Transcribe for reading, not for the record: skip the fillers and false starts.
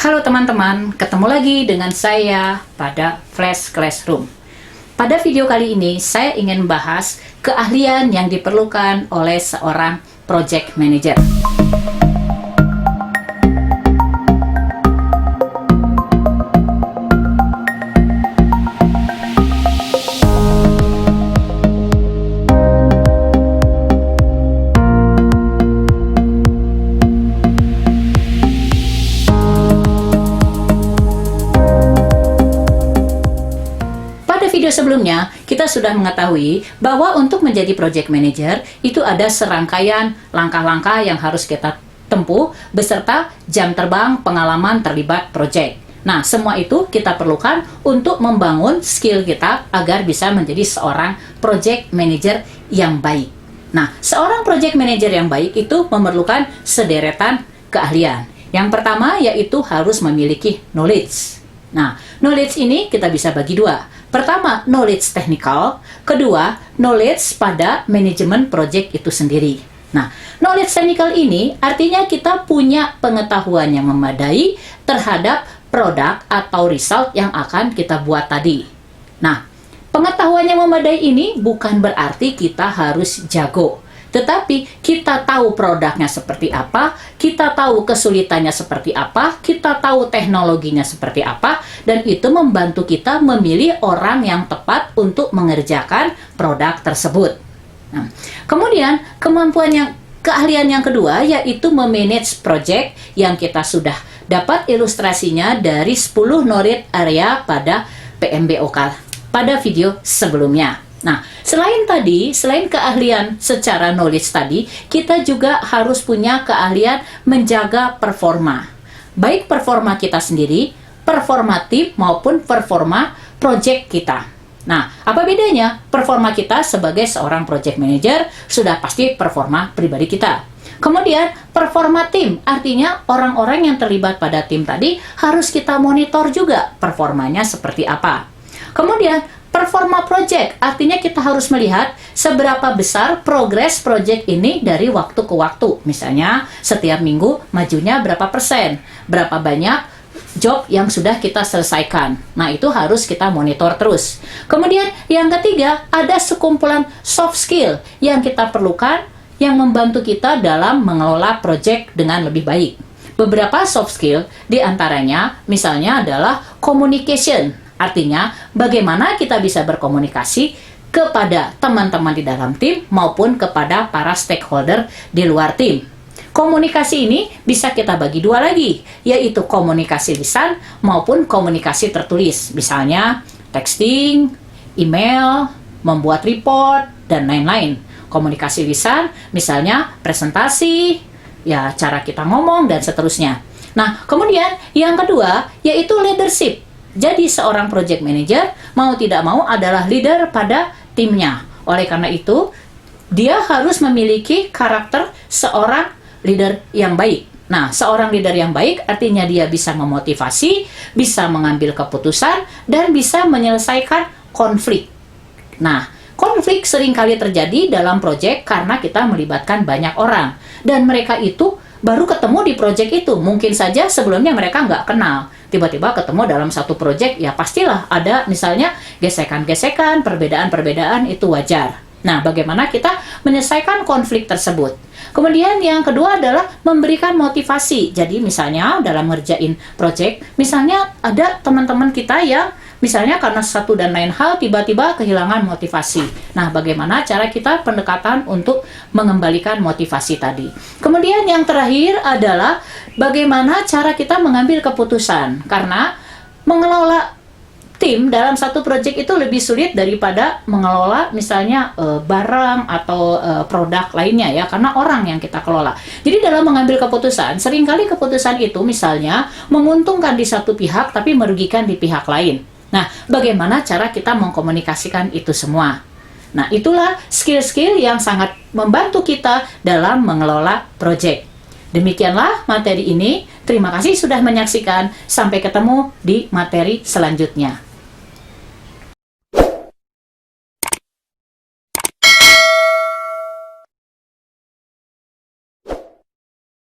Halo teman-teman, ketemu lagi dengan saya pada Flash Classroom. Pada video kali ini, saya ingin membahas keahlian yang diperlukan oleh seorang project manager. Video sebelumnya, kita sudah mengetahui bahwa untuk menjadi project manager, itu ada serangkaian langkah-langkah yang harus kita tempuh beserta jam terbang pengalaman terlibat project. Nah, semua itu kita perlukan untuk membangun skill kita agar bisa menjadi seorang project manager yang baik. Nah, seorang project manager yang baik itu memerlukan sederetan keahlian. Yang pertama yaitu harus memiliki knowledge. Nah, knowledge ini kita bisa bagi dua. Pertama, knowledge technical. Kedua, knowledge pada manajemen project itu sendiri. Nah, knowledge technical ini artinya kita punya pengetahuan yang memadai terhadap produk atau result yang akan kita buat tadi. Nah, pengetahuan yang memadai ini bukan berarti kita harus jago. Tetapi kita tahu produknya seperti apa, kita tahu kesulitannya seperti apa, kita tahu teknologinya seperti apa, dan itu membantu kita memilih orang yang tepat untuk mengerjakan produk tersebut. Nah, kemudian keahlian yang kedua yaitu memanage project yang kita sudah dapat ilustrasinya dari 10 knowledge area pada PMBOK pada video sebelumnya. Nah, selain keahlian secara knowledge tadi, kita juga harus punya keahlian menjaga performa. Baik performa kita sendiri, performa tim, maupun performa project kita. Nah, apa bedanya? Performa kita sebagai seorang project manager sudah pasti performa pribadi kita. Kemudian, performa tim, artinya orang-orang yang terlibat pada tim tadi harus kita monitor juga performanya seperti apa. Kemudian, performa project, artinya kita harus melihat seberapa besar progres project ini dari waktu ke waktu. Misalnya, setiap minggu majunya berapa persen, berapa banyak job yang sudah kita selesaikan. Nah, itu harus kita monitor terus. Kemudian, yang ketiga, ada sekumpulan soft skill yang kita perlukan yang membantu kita dalam mengelola project dengan lebih baik. Beberapa soft skill diantaranya, misalnya adalah communication. Artinya, bagaimana kita bisa berkomunikasi kepada teman-teman di dalam tim maupun kepada para stakeholder di luar tim. Komunikasi ini bisa kita bagi dua lagi, yaitu komunikasi lisan maupun komunikasi tertulis. Misalnya, texting, email, membuat report, dan lain-lain. Komunikasi lisan, misalnya presentasi, ya cara kita ngomong, dan seterusnya. Nah, kemudian yang kedua, yaitu leadership. Jadi seorang project manager mau tidak mau adalah leader pada timnya. Oleh karena itu, dia harus memiliki karakter seorang leader yang baik. Nah, seorang leader yang baik artinya dia bisa memotivasi, bisa mengambil keputusan, dan bisa menyelesaikan konflik. Nah, konflik seringkali terjadi dalam project karena kita melibatkan banyak orang. Dan mereka itu baru ketemu di project itu. Mungkin saja sebelumnya mereka nggak kenal. Tiba-tiba ketemu dalam satu project, ya pastilah ada misalnya gesekan-gesekan, perbedaan-perbedaan, itu wajar. Nah, bagaimana kita menyelesaikan konflik tersebut? Kemudian yang kedua adalah memberikan motivasi. Jadi misalnya dalam ngerjain project, misalnya ada teman-teman kita yang misalnya karena satu dan lain hal tiba-tiba kehilangan motivasi. Nah, bagaimana cara kita pendekatan untuk mengembalikan motivasi tadi? Kemudian yang terakhir adalah bagaimana cara kita mengambil keputusan. Karena mengelola tim dalam satu project itu lebih sulit daripada mengelola misalnya barang atau produk lainnya ya, karena orang yang kita kelola. Jadi dalam mengambil keputusan, seringkali keputusan itu misalnya menguntungkan di satu pihak tapi merugikan di pihak lain. Nah, bagaimana cara kita mengkomunikasikan itu semua? Nah, itulah skill-skill yang sangat membantu kita dalam mengelola project. Demikianlah materi ini. Terima kasih sudah menyaksikan. Sampai ketemu di materi selanjutnya.